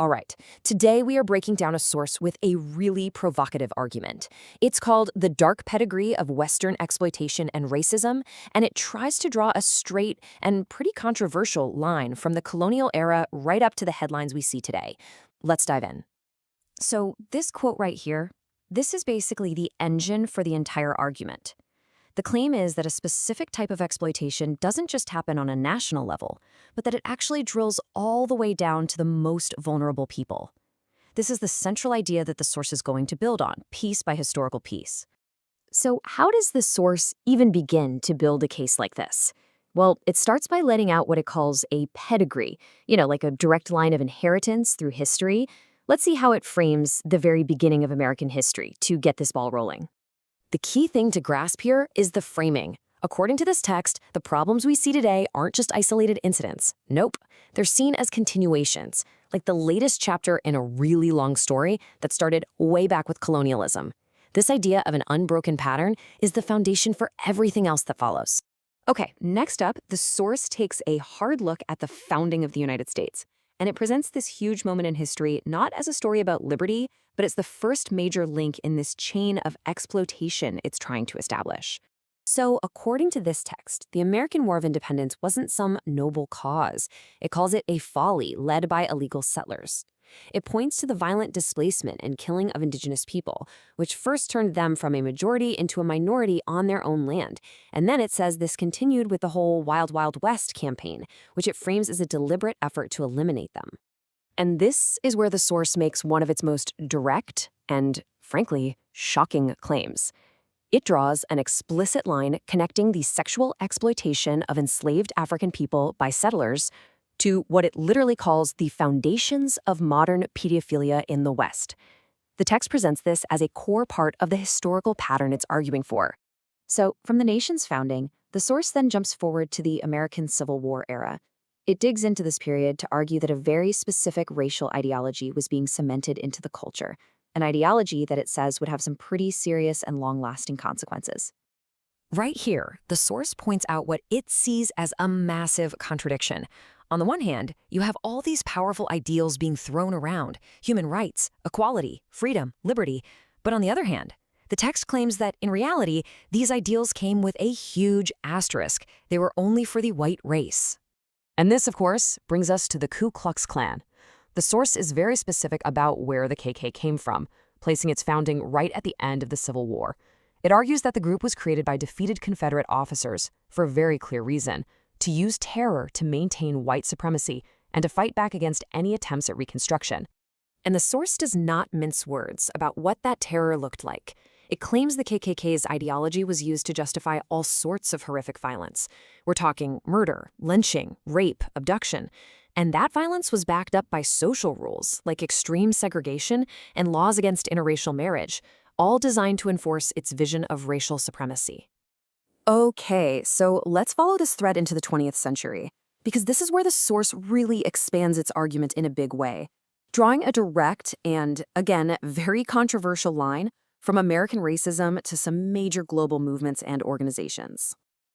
All right, today we are breaking down a source with a really provocative argument. It's called The Dark Pedigree of Western Exploitation and Racism, and it tries to draw a straight and pretty controversial line from the colonial era right up to the headlines we see today. Let's dive in. So this quote right here, this is basically the engine for the entire argument. The claim is that a specific type of exploitation doesn't just happen on a national level, but that it actually drills all the way down to the most vulnerable people. This is the central idea that the source is going to build on, piece by historical piece. So how does the source even begin to build a case like this? Well, it starts by letting out what it calls a pedigree, like a direct line of inheritance through history. Let's see how it frames the very beginning of American history to get this ball rolling. The key thing to grasp here is the framing. According to this text, the problems we see today aren't just isolated incidents. Nope, they're seen as continuations, like the latest chapter in a really long story that started way back with colonialism. This idea of an unbroken pattern is the foundation for everything else that follows. Okay, next up, the source takes a hard look at the founding of the United States. And it presents this huge moment in history not as a story about liberty, but it's the first major link in this chain of exploitation it's trying to establish. So, according to this text, the American War of Independence wasn't some noble cause. It calls it a folly led by illegal settlers. It points to the violent displacement and killing of indigenous people, which first turned them from a majority into a minority on their own land. And then it says this continued with the whole Wild Wild West campaign, which it frames as a deliberate effort to eliminate them. And this is where the source makes one of its most direct and, frankly, shocking claims. It draws an explicit line connecting the sexual exploitation of enslaved African people by settlers to what it literally calls the foundations of modern pedophilia in the West. The text presents this as a core part of the historical pattern it's arguing for. So, from the nation's founding, the source then jumps forward to the American Civil War era. It digs into this period to argue that a very specific racial ideology was being cemented into the culture, an ideology that it says would have some pretty serious and long-lasting consequences. Right here, the source points out what it sees as a massive contradiction. On the one hand, you have all these powerful ideals being thrown around, human rights, equality, freedom, liberty. But on the other hand, the text claims that, in reality, these ideals came with a huge asterisk. They were only for the white race. And this, of course, brings us to the Ku Klux Klan. The source is very specific about where the KK came from, placing its founding right at the end of the Civil War. It argues that the group was created by defeated Confederate officers for a very clear reason: to use terror to maintain white supremacy and to fight back against any attempts at Reconstruction. And the source does not mince words about what that terror looked like. It claims the KKK's ideology was used to justify all sorts of horrific violence. We're talking murder, lynching, rape, abduction. And that violence was backed up by social rules like extreme segregation and laws against interracial marriage, all designed to enforce its vision of racial supremacy. Okay, so let's follow this thread into the 20th century, because this is where the source really expands its argument in a big way, drawing a direct and, again, very controversial line from American racism to some major global movements and organizations.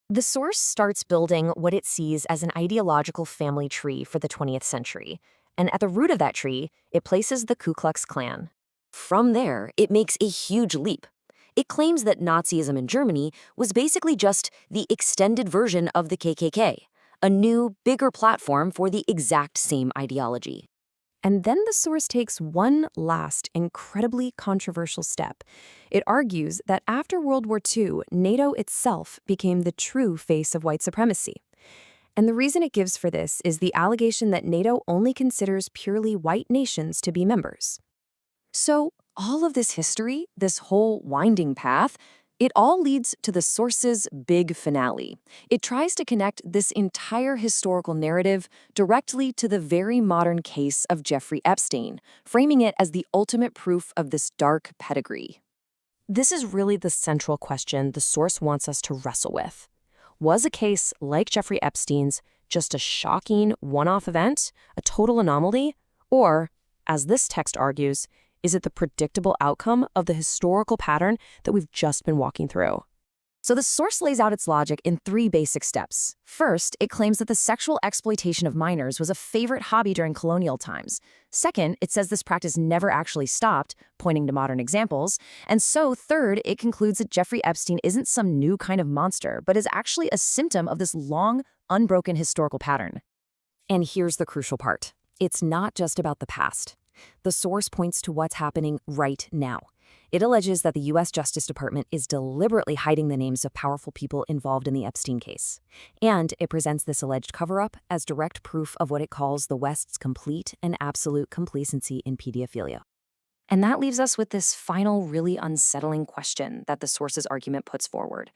The source starts building what it sees as an ideological family tree for the 20th century, and at the root of that tree, it places the Ku Klux Klan. From there, it makes a huge leap. It claims that Nazism in Germany was basically just the extended version of the KKK, a new, bigger platform for the exact same ideology. And then the source takes one last, incredibly controversial step. It argues that after World War II, NATO itself became the true face of white supremacy. And the reason it gives for this is the allegation that NATO only considers purely white nations to be members. So, all of this history, this whole winding path, it all leads to the source's big finale. It tries to connect this entire historical narrative directly to the very modern case of Jeffrey Epstein, framing it as the ultimate proof of this dark pedigree. This is really the central question the source wants us to wrestle with. Was a case like Jeffrey Epstein's just a shocking one-off event, a total anomaly, or, as this text argues, is it the predictable outcome of the historical pattern that we've just been walking through? So the source lays out its logic in 3 basic steps. First, it claims that the sexual exploitation of minors was a favorite hobby during colonial times. Second, it says this practice never actually stopped, pointing to modern examples. And so, third, it concludes that Jeffrey Epstein isn't some new kind of monster, but is actually a symptom of this long, unbroken historical pattern. And here's the crucial part. It's not just about the past. The source points to what's happening right now. It alleges that the U.S. Justice Department is deliberately hiding the names of powerful people involved in the Epstein case. And it presents this alleged cover-up as direct proof of what it calls the West's complete and absolute complacency in pedophilia. And that leaves us with this final, really unsettling question that the source's argument puts forward.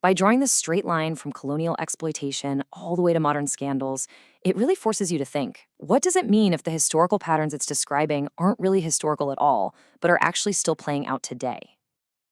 By drawing this straight line from colonial exploitation all the way to modern scandals, it really forces you to think, what does it mean if the historical patterns it's describing aren't really historical at all, but are actually still playing out today?